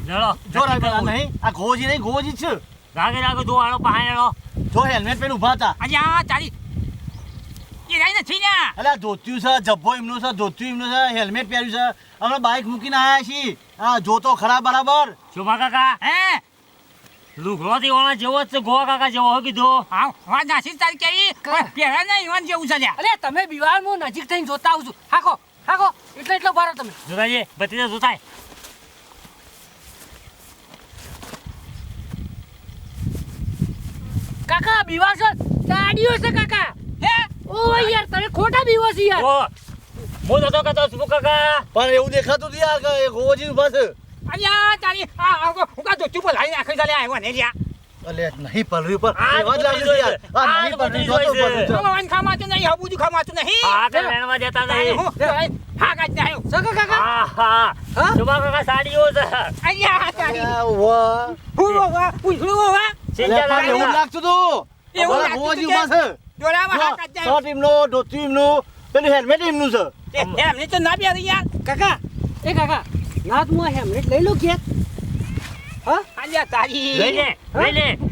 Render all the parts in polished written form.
લડો જો રાઈમલ નહીં આ ગોજી નહીં ગોજી જ છે રાગે રાગે જો આળો પહાડ લડો જો હેલ્મેટ પહેરી ઊભા હતા આજે આ ચાલી એ રહી નથી ને અલ્યા ધોત્યું છે જબ્બો એમનું છે ધોત્યું એમનું છે હેલ્મેટ પહેર્યું છે હમણાં બાઇક મૂકીને આવ્યા છીએ હા જોતો ખરા બરાબર શોભા કાકા હે લુગડો થી ઓલા જેવો જ છે ગોવા કાકા જેવો હો કીધું હા વાત નાસી તારી કેવી પહેરા ને ઈવન જેવું છે અરે તમે બીવાર હું નજીક થઈને જોતા આવું છું હાખો એટલો ભારો તમે જોતાજી બત્રીસ જોતાય કાકા બીવાર છે ગાડીઓ છે કાકા હે ઓ યાર તમે ખોટા બીવો છે યાર ઓ હું નતો કહેતો શું કાકા પણ એવું દેખાતું હતું યાર કે એ ગોજી ઊભા છે અલ્યા તારી આ ઉકા તો ચૂપ લાઈ નાખી ચાલે આવ્યો ને લ્યા અલે નહીં પલરી પર આ એવા જ લાગે છે યાર આ નહીં પલરી જોતો પલરી ખાવાનું ખામાતું નહીં હબુજુ ખામાતું નહીં હા કે લેણવા દેતા નહીં હા કાજ નહીં સગા કાકા હા શોભા કાકા સાડીઓ છે અલ્યા તારી વાહ હું વાહ ચિંતા એવું લાગે લાગતું હતું એવું ઓલા લાગતું ગોજી હતું ઊભા છે જોડામાં હા કાજ જાય શર્ટ એમનો ધોતી એમનું પેલું હેલ્મેટ એમનું છે એમને તો ના પ્યારી યાર કાકા ના તું હેલ્મેટ લઈ લો કે હા અલ્યા તારી લઈ લે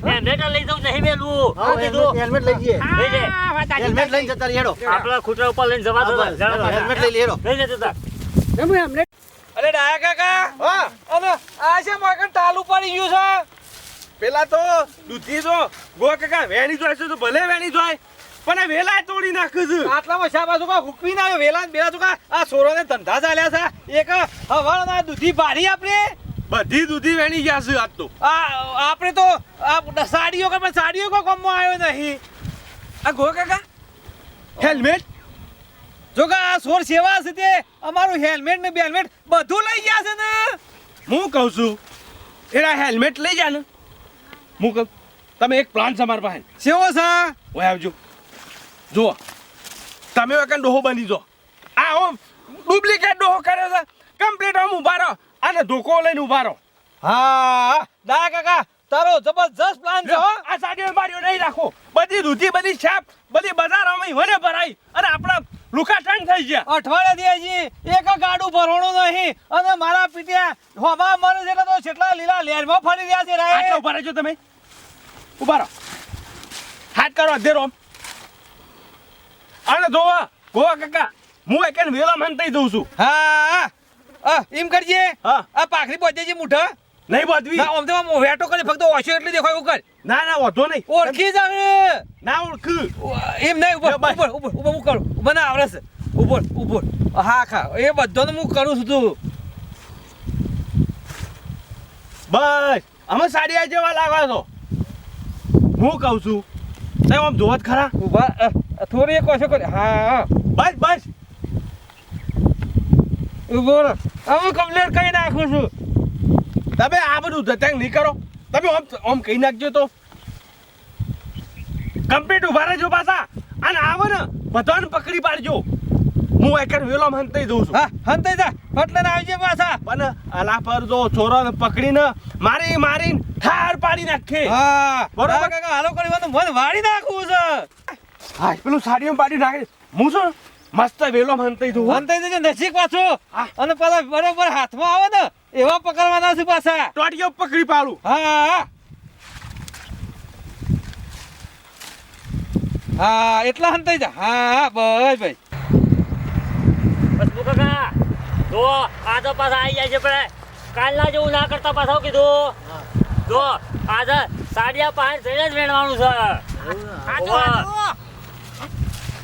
હેલ્મેટ લઈ જાઉં નહીં મેલું હા હેલ્મેટ લઈ જઈએ હેલ્મેટ લઈને જતા રહી હેડો આપણા ખૂટા ઉપર લઈને જવા દો હેલ્મેટ લઈ લે હેડો લઈ લે જતા તમે હેલ્મેટ અરે ડાયા કાકા હા અને આ છે મગન ટાલુ પડી ગયું છે પેલા તો દૂધી તો ગો કાકા વેણી જોય છે તો ભલે વેણી જોય પણ આ વેલા તોડી નાખે છે આટલામાં શા બાજુ કા હુકવી ના આવ્યો વેલા બેલા તો કા આ સોરોને ધંધા ચાલ્યા છે એક હવાના દૂધી ભારી આપણે બધી દૂધી વેણી ગયા છે આજ તો આ આપણે તો આ સાડીઓ કે પણ સાડીઓ કો કમમાં આવ્યો નહીં આ ગો કાકા હેલ્મેટ જો કે આ સોર સેવા છે તે અમારું હેલ્મેટ ને બેલ્મેટ બધું લઈ ગયા છે ને હું કહું છું એના હેલ્મેટ લઈ જા ને હું કહું તમે એક પ્લાન છે મારા પાસે સેવો છે ઓય આવજો જુઓ તમે વખત ડોહો બની જો આ હો ડુપ્લિકેટ ડોહો કર્યો છે કમ્પ્લીટ આમ ઉભા રહો અને ધોકો લઈને ઉભા રહો હા દા કાકા તારો જબરજસ્ત પ્લાન છે હો આ સાડીઓ બાડીઓ નહીં રાખો બધી દૂધી બધી છાપ બધી બજારોમાં વને ભરાઈ અને આપણા લુકા ટંગ થઈ ગયા અઠવાડિયા થી એક ગાડું ભરવાનું નહીં અને મારા પિત્યા હોવા મરે છે તો કેટલા લીલા લેરમાં ફરી રહ્યા છે રાય આટલા ઉભા રહેજો તમે ઉભા રહો હાથ કરો અધેરો અને જોવા ગોવા કાકા હું એક વેલા મન થઈ દઉં છું હા એમ કરજે આ પાખરી પહોંચે છે મુઠા નહીં બોધવી ના આમ તો વેટો કરે ફક્ત ઓછો એટલે દેખાય એવું કર ના ના વધો નહીં ઓળખી જાવ ના ઓળખ એમ નહીં ઉપર હું કરું મને આવડે છે ઉપર હા ખા એ બધાનું હું કરું છું તું બસ અમે સાડિયા જેવા લાગવા છો હું કહું છું તમે આમ જોત ખરા ઉભા થોડી એક ઓછો કરે હા બસ ઉભો રહો અમે કમ્પ્લેટ કરી નાખું છું તમે આ બધું જતંગ નહીં કરો તમે આમ કહી નાખજો તો કમ્પ્લીટ ઉભા રહેજો પાછા અને આવો ને બધાને પકડી પાડજો હું એક વેલો હંતાઈ દઉં છું હા હંતાઈ જા એટલે આવજે પાછા પણ આલા પર જો છોરાને પકડીને મારીને ઠાર પાડી નાખે હા બરોબર કાકા હાલો કરી મન વાળી નાખવું છે હા પેલું સાડીઓ પાડી નાખે હું છું મસ્ત વેલો હંતાઈ દઉં હંતાઈ દેજો નજીક પાછો અને પાછા બરોબર હાથમાં આવે ને એવા પકડવાના છે પાછા ટોટીઓ પકડી પાડું હા એટલા હંતાઈ જા હા બસ ભાઈ બસ કાકા જો આ તો પાછા આવી જાય છે પણ કાલના જેવું ના કરતા પાછા કીધું જો આજે સાડિયા પાંચ જઈને જ વેણવાનું છે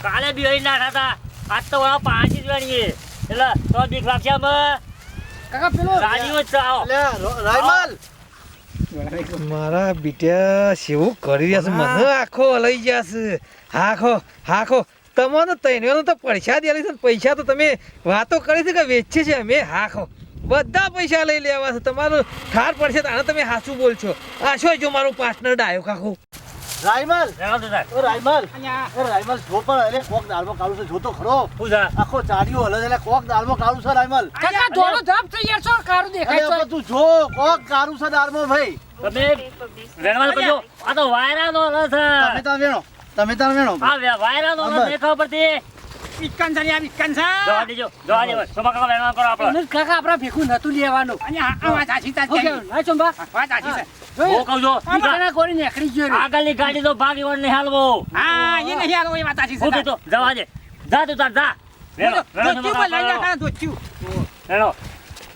કાલે બી અહીં ના થતા આજ તો વળા પાંચ જ વેણીએ એટલે તો બીક લાગશે અમે કાકા પેલો સાડીઓ જ છે આવો રાયમલ મારા બીટા સેવું કરી રહ્યા છે મને આખો લઈ ગયા છે હાખો તમને તૈનો તો પૈસા દે છે પૈસા તો તમે વાતો કરી છે કે વેચે છે અમે હાખો બધા પૈસા લઈ લેવા છે તમારું ઠાર પડશે તો આને તમે હાચું બોલશો આ શું જો મારું પાર્ટનર ડાયો કાકુ રાયમલ ઓ રાયમલ જો પણ એટલે કોક દાળમાં કાળું છે જો તો ખરો શું છે આખો ચાડીઓ હલે એટલે કોક દાળમાં કાળું છે રાયમલ કાકા દોડો ધાપ થઈ યાર છો કારું દેખાય અરે છે તું જો કોક કાળું છે દાળમાં ભાઈ તમે વેણવાનું કરજો આ તો વાયરાનો હલે છે તમે તાર વેણો આ વાયરાનો હલે નહીં ખબર પડતી વિકન છે આ વિકન છે જવા દેજો શોભા કાકા વેણવા કરો આપણે એને કાકા આપણા ભેગું નતું લેવાનું અને આ વાત આછી તા ઓકે ના ચોંબા વાત આછી છે હું કહું છું બીજાના કોરી નીકળી ગયો રે. આગળની ગાડી તો ભાગી વળ નહીં હાલવો હા એ નહીં આલો એ વાત આછી હું છે કીધું જવા દે જા તું તાર જા વેણો વેણો દોચ્યું શોભા પર લઈ કાકા જા દોચ્યું વેણો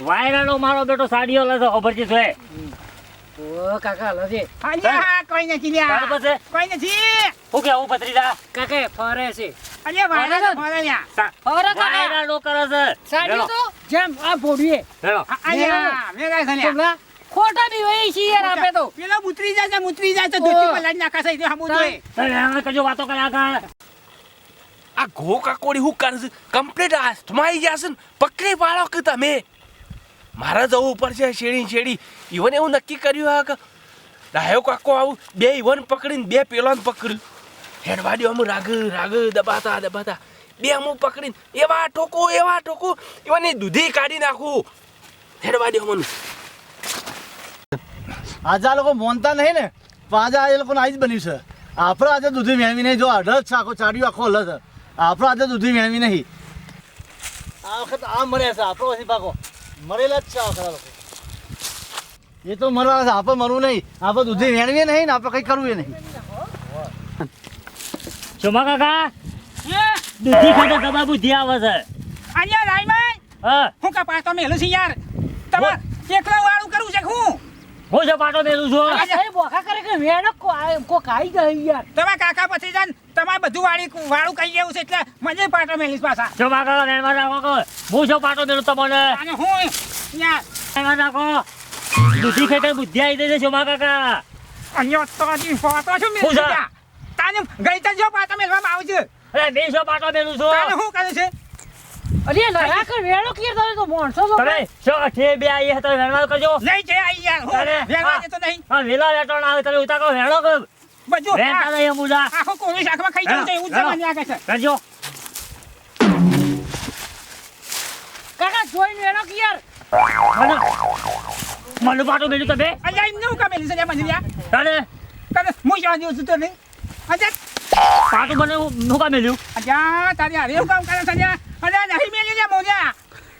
વાયરાનો મારો બેટો સાડીઓ લેતો ખબરજી છે ઓ કાકા હલો છે અલ્યા કોઈ નથી લ્યા તાર પાસે કોઈ નથી હું કે હું ભત્રીજા કાકા ફરે છે અલ્યા વાળા ફોડ્યા ફરે કાકા વાયરાનો કરે છે સાડીઓ તો જેમ આ બોડીએ વેણો અલ્યા મેરા છે લ્યા ચોંબા ખોટા બી વહી છે યાર આપે તો પેલો ઉતરી જાય છે ઉતરી જાય તો દોચ્યું પર લઈ નાખા છે હમું જોઈ તમે વેણવા કરજો વાતો કર્યા આગળ આ ઘો કાકોડી હું કરે છે કમ્પ્લીટ હાથમાં આવી જશે ને પકડી પાડો કે તમે મારે જવું પડશે શેડી ઈવન એવું નક્કી કર્યું હા કે ડાયો કાકો આવું બે ઈવન પકડીને બે પેલોને પકડ્યું હેડવાડીઓ અમુક રાગ દબાતા બે અમુક પકડીને એવા ઠોકું ઈવન એ દૂધી કાઢી નાખું હેડવાડીઓ મને આજે આ લોકો મોનતા નહીં ને પણ આજે આ લોકોને આજ બન્યું છે આપણે આજે દૂધી મેળવી નહીં જો અઢળ છે આખો ચાડીઓ આખો હલ છે આપણે આજે દૂધી મેળવી નહીં આ વખત આમ મર્યા છે આપણો પછી પાકો મરેલા જ છે આ વખત આ લોકો એ તો મરવા છે આપણે મરવું નહીં આપણે દૂધી મેળવીએ નહીં ને આપણે કંઈ કરવું એ નહીં શોભા કાકા દૂધી ખાતે દબા બુદ્ધિ આવે છે અલ્યા રાયમાન હા હું કા પાછો મેલું છે યાર તમાર એકલા વાળું કરું છે હું હું છે પાટો મેલું છું એ બોખા કરે કે વેણ કો ખાઈ ગઈ યાર તમારા કાકા પછી જાન તમારે બધું વાળું કહી જેવું છે એટલે મને પાટો મેલીશ પાછા શોભા કાકા વેણવા રાખો કે હું છો પાટો મેલું તમને અને હું યાર વેણવા રાખો દૂધી ખાતે બુદ્ધિ આવી જાય છે શોભા કાકા અન્યો તો જી ફોટો છું મેલું હું છે તાને ગઈ તન જો પાટો મેલવામાં આવજે અરે બે છો પાટો મેલું તાને છું હું કરે છે અરે ના કર વેણો કિયર તો મોણસો તો તમે શો ઠે બે આઈ હતા વેણવા કરજો નહીં છે આઈ યાર હું અરે, વેગવા હા. જતો નહીં હા વેલા વેટો ના આવે તમે ઉતાકો વેણો કર બધું વેણતા નહીં મુજા આખો કોળી શાકમાં ખાઈ જવું છે એવું જ હેલો. મને લાગે છે કરજો કાકા જોઈને વેણો કિયર મને પાટો મેલું તમે અલ્યા એમને હું કા મેલી છે મને યાર તારે તને હું જવા દઉં છું તો નહીં અલ્યા પાટો મને હું કા મેલ્યું અલ્યા તારી હારે એવું કામ કરે છે અલ્યા અલ્યા નહીં મેલી લે મોજા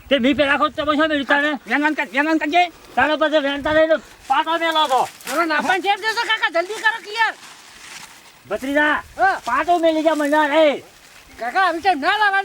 તે મી પેલા ખોટ તમે શું મેલ્યું તારે વ્યંગન કરજે તારે પછી વેણતા રહીને પાટો મેલો તો હવે ના પણ ચેપ દેજો કાકા જલ્દી કરો કિયર ભત્રીજા હા. પાટો મેલી જા મજા રે કાકા આવી ટાઈમ ના લાવવા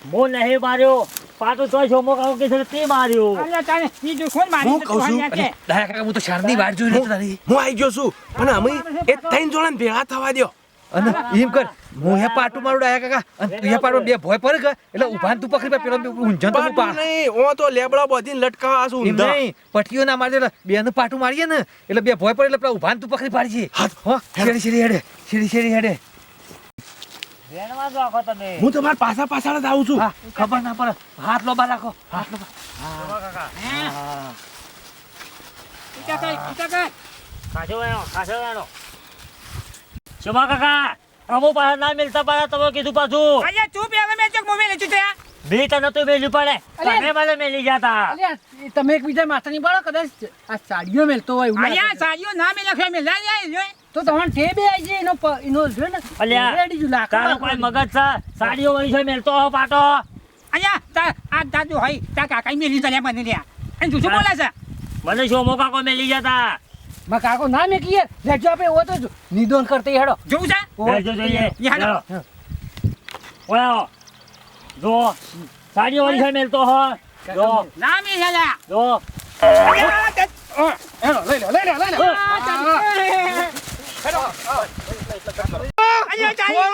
મો નહીં માર્યો પાટો તો છોમો કાકો કે છે તે માર્યો અલ્યા તારે બીજું કોણ મારી હું કહું છું છે ડાયા કાકા હું તો શારની વાર જોઈ લેતો તારી હું આવી ગયો છું અને અમે એ ત્રણ જોડાને ભેગા થવા દ્યો અને એમ કર હું હે પાટું મારું ડાયા કાકા અને તું હે પાટું બે ભોય પર કે એટલે ઉભાન તું પકડી પેલો ઊંઝન તો પા નહીં ઓ તો લેબડા બધીને લટકાવા આસુ ઊંધા નહીં પટીઓ ના મારજે એટલે બે નું પાટું મારીએ ને એટલે બે ભોય પર એટલે પેલા ઉભાન તું પકડી પાડજે હો શેરી હેડે વેણવા જો આખો તમે હું તમારા પાછળ જ આવું છું હા ખબર ના પડે હાથ લોબા રાખો હાથ લોબા શોભા કાકા ખાજો વેણો શોભા કાકા અમુ પાસે ના મિલતા પાછા તમે કીધું પાછું અલ્યા તું પેલા મેં ચોક મોબાઈલ લઈ ચૂત્યા બી તને તો મેલ્યું પડે અલ્યા. તમે મને મેલી જતા અલ્યા તમે એકબીજા માથા નહીં પાડો કદાચ આ સાડીઓ મેલતો હોય એવું અલ્યા લાગે. સાડીઓ ના મેલા ખે મેલા જાય તો તમારે ટે બે આવી જાય એનો જો ને અલ્યા રેડી જો લાખ તારો કોઈ મગજ છે સાડીઓ વળી છે મેલતો હો પાટો અલ્યા તા આ દાદુ હોય તા કાકા મેલી ચાલ્યા મને લ્યા અને તું શું બોલે છે મને શોમો કાકો મેલી જતા માં કાકો ના મેં કીએ લેજો આપણે ઓ તો નિદોન કરતે હેડો જોવું છે લેજો જોઈએ યા હાલો. ચાલો. ઓયો જો સાડીઓ વળી છે મેલતો હો જો ના મેલા જો અલ્યા તે હેડો લઈ લો અલ્યા ચાલી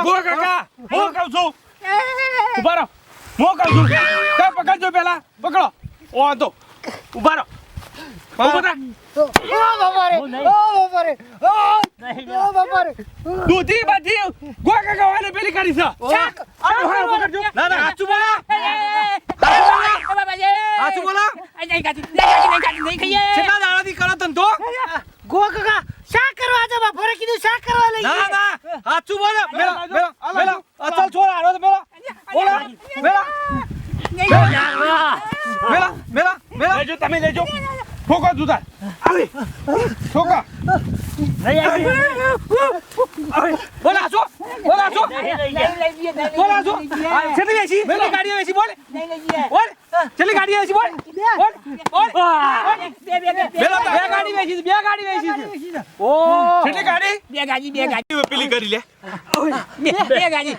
ગો કાકા હું કહું છું ઉભા રહો હું કહું છું કઈ પકડજો પેલા પકડો ઓ તો ઉભા રહો ઉભા રહો. ઓ બાબા રે હું નહીં. ઓ બાબા રે નહીં ઓ બાબા રે દૂધી બધી ગો કાકા વાળે પેલી કરી છે આ હા પકડજો ના ના હાચું બોલો હાચું બોલો કેટલા દાડાથી કરો તન તો ગો કાકા શા કરવા છે બાપરે કીધું શા કરવા લઈ ના ના હાચું બોલો મેલા અચલ છોડ આરો તો મેલા લેજો તમે લેજો ઠોકો દુધાર આવી ઠોકો નહીં આવી. બોલા છો બોલા છો નહીં લઈ ગયા. બોલા છો છેલ્લી વેચી છેલ્લી ગાડીઓ વેચી બોલ બોલ છેલ્લી ગાડીઓ વેચી બોલ બોલ બોલ બે ગાડી વેચી બે ગાડી વેચી ઓ છેલ્લી ગાડી બે ગાડી પેલી કરી લે બે ગાડી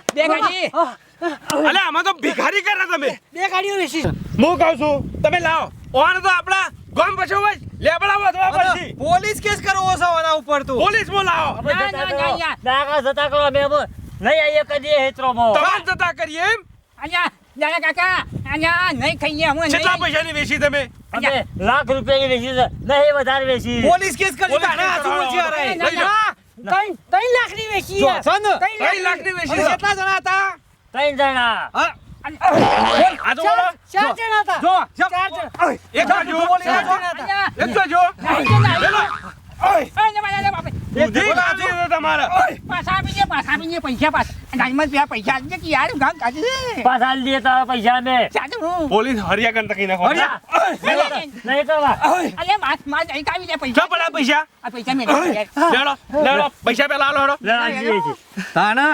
અલે આમાં તો ભિખારી કરે તમે બે ગાડીઓ વેચી હું કહું છું તમે લાવો ઓન તો આપણા ગામ પછી હોય લેબડા વધવા પડશે પોલીસ કેસ કરવો છે આના ઉપર તો પોલીસ બોલાવો અમે ના, જતા ના, કરો. ના. નાકા જતા કરો અમે હવે નહીં આવીએ કદી હેતરોમાં. તમાર જતા કરીએ એમ અહીંયા દાદા કાકા અહીંયા નહીં ખાઈએ અમે કેટલા નહીં પૈસાની વેચી તમે અમે લાખ રૂપિયાની વેચી છે નહીં વધારે વેચી. પોલીસ કેસ કરી પોલીસ તારા કેસ હાથું બોલજી કરાવો. અરે ના, લઈ જાઓ. 3 લાખની વેચી જો યાર. સન 3 લાખની વેચી છે. કેટલા જણા હતા 3 જણા. હા આ તો બોલો ચાર જણા હતા. જો ચાર જણા. એક બાજુ ચાર જણા હતા. એક બાજુ બુદ્ધિ કાચી છે તમારે પાછા આપી દે પૈસા ગાડીમાં પેલા પૈસા આપી દે કે યાર ગામ કાઢી પાછા આલી દઈએ તારા પૈસા અમે. ચાલુ હું પોલીસ હરિયા કન તકી નાખો નહીં કરવા. અલે માર જઈ કાવી દે ક્યાં પૈસા પડ્યા પૈસા આ પૈસા મેં લેડો લેડો પૈસા પેલા આલો હેડો લે, આલી દઈએ છીએ. તાના